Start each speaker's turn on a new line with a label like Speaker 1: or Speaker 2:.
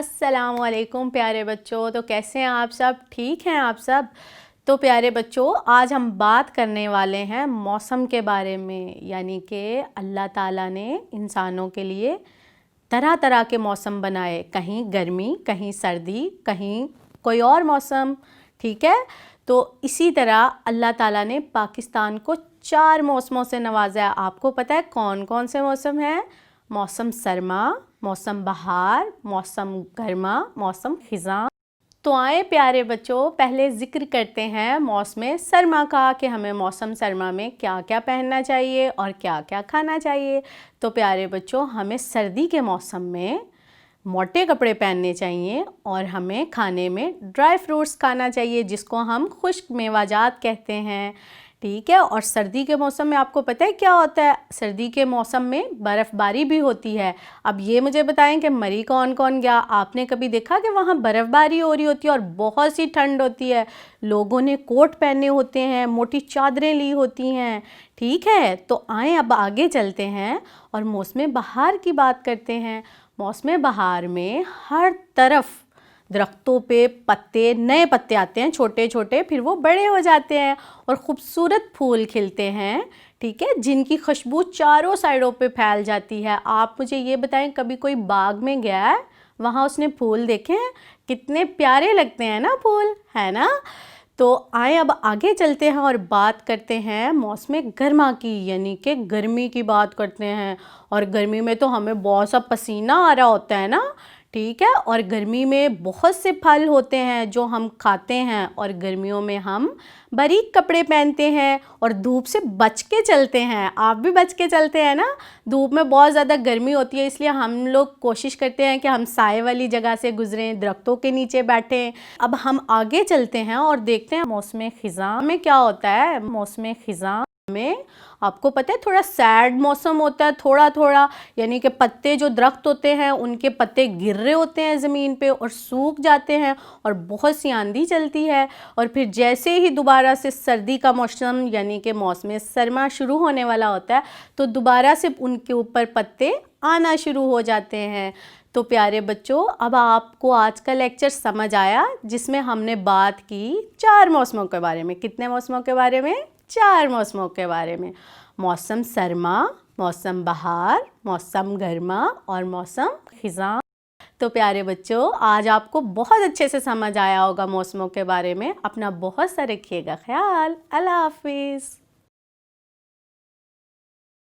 Speaker 1: अस्सलामुअलैकुम प्यारे बच्चों। तो कैसे हैं आप सब? ठीक हैं आप सब? तो प्यारे बच्चों, आज हम बात करने वाले हैं मौसम के बारे में। यानी कि अल्लाह ताला ने इंसानों के लिए तरह तरह के मौसम बनाए, कहीं गर्मी, कहीं सर्दी, कहीं कोई और मौसम। ठीक है, तो इसी तरह अल्लाह ताला ने पाकिस्तान को 4 मौसमों से नवाजा है। आपको पता है कौन कौन से मौसम हैं? मौसम सरमा, मौसम बहार, मौसम गर्मा, मौसम खिज़ां। तो आए प्यारे बच्चों, पहले ज़िक्र करते हैं मौसम सरमा का कि हमें मौसम सरमा में क्या क्या पहनना चाहिए और क्या क्या खाना चाहिए। तो प्यारे बच्चों, हमें सर्दी के मौसम में मोटे कपड़े पहनने चाहिए और हमें खाने में ड्राई फ्रूट्स खाना चाहिए, जिसको हम खुश्क मेवाजात कहते हैं। ठीक है, और सर्दी के मौसम में आपको पता है क्या होता है? सर्दी के मौसम में बर्फ़बारी भी होती है। अब ये मुझे बताएं कि मरी कौन कौन गया? आपने कभी देखा कि वहाँ बर्फ़बारी हो रही होती है और बहुत सी ठंड होती है, लोगों ने कोट पहने होते हैं, मोटी चादरें ली होती हैं। ठीक है, तो आएँ अब आगे चलते हैं और मौसम बहार की बात करते हैं। मौसम बहार में हर तरफ दरख्तों पे पत्ते, नए पत्ते आते हैं छोटे छोटे, फिर वो बड़े हो जाते हैं और ख़ूबसूरत फूल खिलते हैं। ठीक है, जिनकी खुशबू चारों साइडों पे फैल जाती है। आप मुझे ये बताएं, कभी कोई बाग में गया है, वहाँ उसने फूल देखे हैं? कितने प्यारे लगते हैं ना फूल, है ना? तो आए अब आगे चलते हैं और बात करते हैं मौसम गर्मा की, यानी कि गर्मी की बात करते हैं। और गर्मी में तो हमें बहुत सा पसीना आ रहा होता है ना। ठीक है, और गर्मी में बहुत से फल होते हैं जो हम खाते हैं, और गर्मियों में हम बारीक कपड़े पहनते हैं और धूप से बच के चलते हैं। आप भी बच के चलते हैं ना? धूप में बहुत ज़्यादा गर्मी होती है, इसलिए हम लोग कोशिश करते हैं कि हम साए वाली जगह से गुजरें, दरख्तों के नीचे बैठें। अब हम आगे चलते हैं और देखते हैं मौसम खिज़ां में क्या होता है। मौसम खिज़ां में आपको पता है थोड़ा सैड मौसम होता है, थोड़ा थोड़ा, यानी कि पत्ते जो दरख्त होते हैं उनके पत्ते गिर रहे होते हैं ज़मीन पे और सूख जाते हैं और बहुत सी आंधी चलती है। और फिर जैसे ही दोबारा से सर्दी का मौसम यानी कि मौसम सरमा शुरू होने वाला होता है, तो दोबारा से उनके ऊपर पत्ते आना शुरू हो जाते हैं। तो प्यारे बच्चों, अब आपको आज का लेक्चर समझ आया, जिसमें हमने बात की 4 मौसमों के बारे में। कितने मौसमों के बारे में? 4 मौसमों के बारे में। मौसम सरमा, मौसम बहार, मौसम गर्मा और मौसम खिज़ां। तो प्यारे बच्चों, आज आपको बहुत अच्छे से समझ आया होगा मौसमों के बारे में। अपना बहुत सा रखिएगा ख्याल। अल्लाह हाफिज़।